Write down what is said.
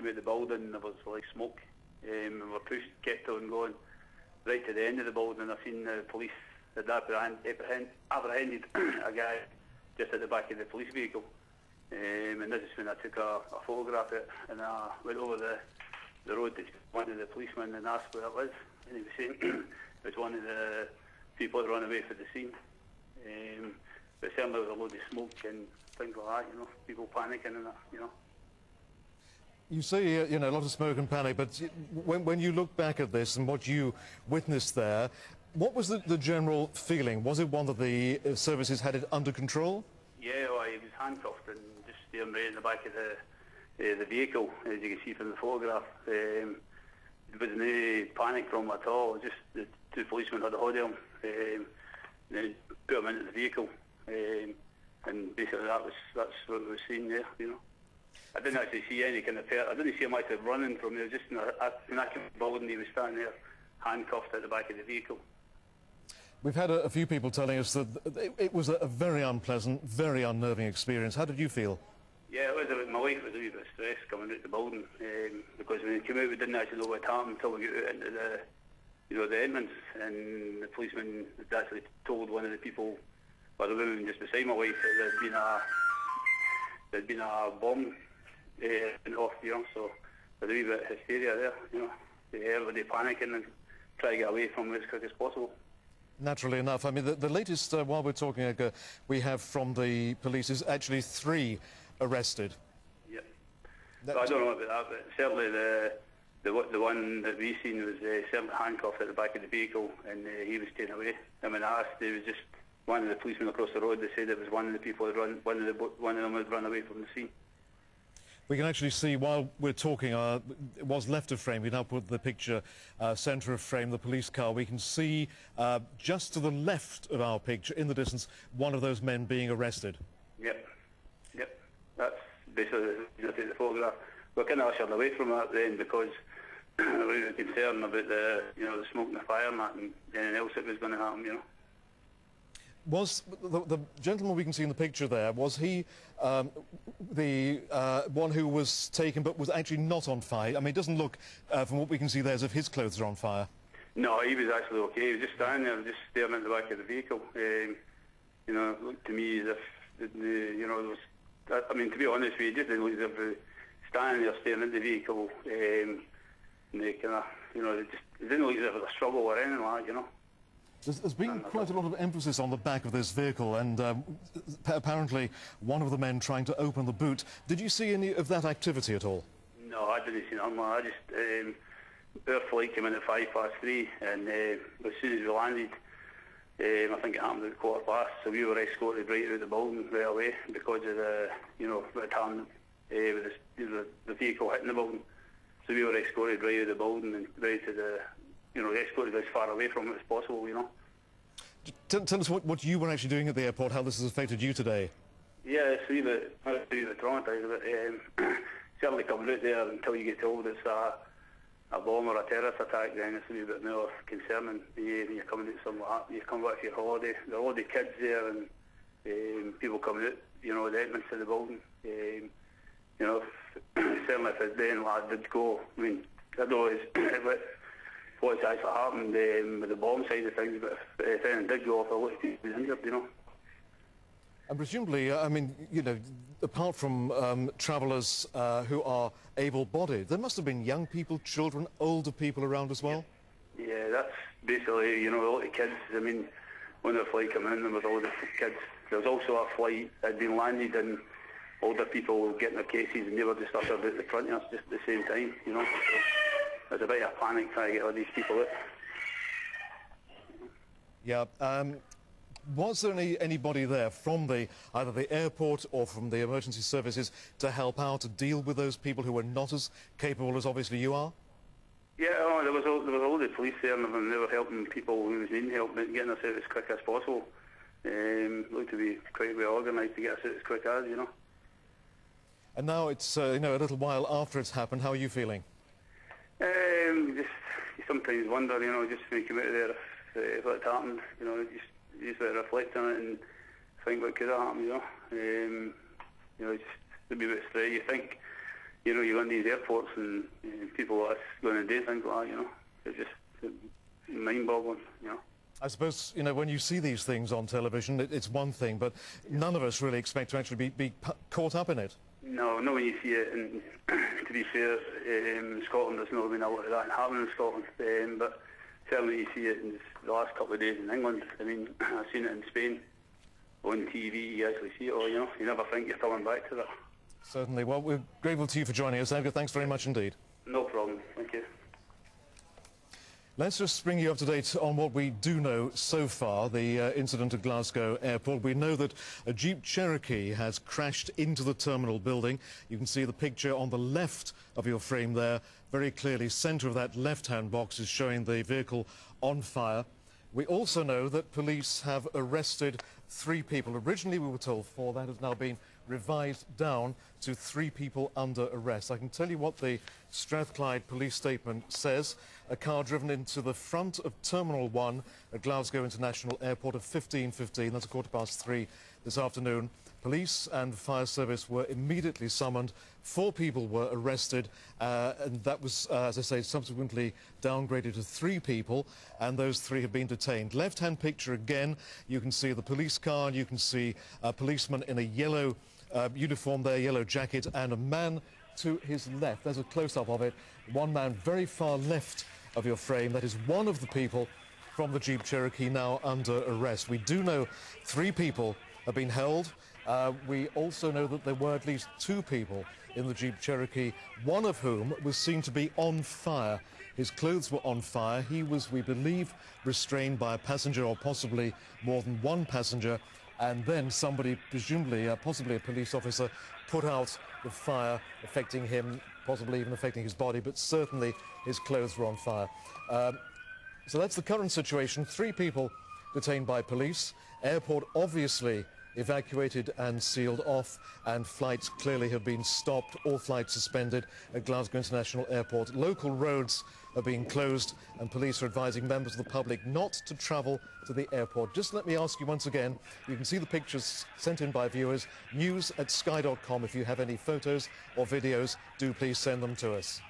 out of the building, there was like smoke. We were pushed, kept on going right to the end of the building. I seen the police had apprehended a guy just at the back of the police vehicle. And this is when I took a photograph of it, and I went over the road to one of the policemen and asked where it was. And he was saying it was one of the people that ran away from the scene. But certainly there was a load of smoke and things like that, you know, people panicking and that, you know. You say, you know, a lot of smoke and panic, but when you look back at this and what you witnessed there, what was the general feeling? Was it one that the services had it under control? Yeah, well, he was handcuffed and just staring right in the back of the vehicle, as you can see from the photograph. There was no panic from him at all. Just the two policemen had a hold of him, then put him into the vehicle, and basically that's what we were seeing there, you know. I didn't actually see any kind of I didn't see him actually running from there. Just in that building, he was standing there, handcuffed at the back of the vehicle. We've had a few people telling us that it was a very unpleasant, very unnerving experience. How did you feel? Yeah, it was my wife was a wee bit stressed coming out the building, because when we came out we didn't actually know what happened until we got out into the entrance, and the policeman had actually told one of the people, or the woman just beside my wife, that there'd been a bomb off, you know, so there's a wee bit of hysteria there, you know. Everybody panicking and trying to get away from it as quick as possible. Naturally enough. I mean, the latest, while we're talking, we have from the police is actually 3 arrested. Yep. So I don't know about that, but certainly the one that we seen was certainly handcuffed at the back of the vehicle, and he was taken away. I mean, I asked, it was just one of the policemen across the road. They said it was one of the people that one of them had run away from the scene. We can actually see, while we're talking, it was left of frame. We now put the picture centre of frame, the police car. We can see just to the left of our picture, in the distance, one of those men being arrested. Yep. That's basically, you know, take the photograph. We're kind of ushered away from that then, because we were concerned about the smoke and the fire and that, and anything else that was going to happen, you know. Was the gentleman we can see in the picture there, was he the one who was taken but was actually not on fire? I mean, it doesn't look, from what we can see there, as if his clothes are on fire. No, he was actually okay. He was just standing there, just staring at the back of the vehicle. You know, it looked to me as if, you know, there was, I mean, to be honest with you, it just didn't look as if he was standing there staring at the vehicle. And they kind of, you know, it didn't look as if it was a struggle or anything like that, you know. There's been quite a lot of emphasis on the back of this vehicle, and apparently one of the men trying to open the boot. Did you see any of that activity at all? No, I didn't see nothing. I just, our flight came in at 3:05, and as soon as we landed, I think it happened at 15:15, so we were escorted right out of the building right away because of the, you know, what had happened with the vehicle hitting the building. So we were escorted right out of the building and right to the, you know, escorted as far away from it as possible, you know. Tell us what you were actually doing at the airport, how this has affected you today. Yeah, it's a wee bit traumatised, but certainly coming out there until you get told it's a bomb or a terrorist attack, then it's a wee bit more concerning when you're coming out something like that. You come back for your holiday, there are all the kids there and people coming out, you know, the entrance to the building. You know, certainly if it's then like did go, I mean, I don't know what's actually happened with the bomb side of things, but if anything did go off, I would be injured, you know. And presumably, I mean, you know, apart from travellers who are able-bodied, there must have been young people, children, older people around as well? Yeah, that's basically, you know, a lot of kids. I mean, when the flight came in, there was all the kids. There was also a flight that had been landed and older people were getting their cases and they were just ushered out the front of us just at the same time, you know. So there's a bit of panic trying to get all these people out. Yeah. Was there anybody there from either the airport or from the emergency services to help out, to deal with those people who were not as capable as obviously you are? Yeah, there was all the police there, and they were helping people who was needing help, getting us out as quick as possible. Looked to be quite well organised to get us out as quick as, you know. And now it's you know, a little while after it's happened. How are you feeling? Just you sometimes wonder, you know, just when you come out of there, if it happened, you know, just reflect on it and think what could have happened, you know. You know, just to be a bit straight. You think you know, you go in these airports and people are going and doing things like that, you know. It's just mind-boggling, you know. I suppose, you know, when you see these things on television, it's one thing, but none of us really expect to actually be caught up in it. No, not when you see it. And to be fair, in Scotland, there's not been a lot of that happening in Scotland. But certainly you see it in the last couple of days in England. I mean, I've seen it in Spain. On TV, you actually see it all, you know. You never think you're coming back to that. Certainly. Well, we're grateful to you for joining us, Edgar. Thanks very much indeed. No problem. Thank you. Let's just bring you up to date on what we do know so far, the incident at Glasgow Airport. We know that a Jeep Cherokee has crashed into the terminal building. You can see the picture on the left of your frame there. Very clearly, centre of that left-hand box is showing the vehicle on fire. We also know that police have arrested 3 people. Originally, we were told 4. That has now been revised down to 3 people under arrest. I can tell you what the Strathclyde police statement says. A car driven into the front of Terminal 1 at Glasgow International Airport at 15:15, that's 3:15 this afternoon. Police and fire service were immediately summoned. 4 people were arrested, and that was, as I say, subsequently downgraded to 3 people, and those 3 have been detained. Left-hand picture again, you can see the police car, and you can see a policeman in a yellow uniform there, yellow jacket, and a man to his left. There's a close-up of it. One man very far left of your frame. That is one of the people from the Jeep Cherokee now under arrest. We do know 3 people have been held. We also know that there were at least 2 people in the Jeep Cherokee, one of whom was seen to be on fire. His clothes were on fire. He was, we believe, restrained by a passenger or possibly more than one passenger, and then somebody, presumably, possibly a police officer, put out the fire, affecting him, possibly even affecting his body, but certainly his clothes were on fire. So that's the current situation. 3 people detained by police. Airport obviously evacuated and sealed off, and flights clearly have been stopped, all flights suspended at Glasgow International Airport. Local roads are being closed, and police are advising members of the public not to travel to the airport. Just let me ask you once again, you can see the pictures sent in by viewers, news@sky.com. If you have any photos or videos, do please send them to us.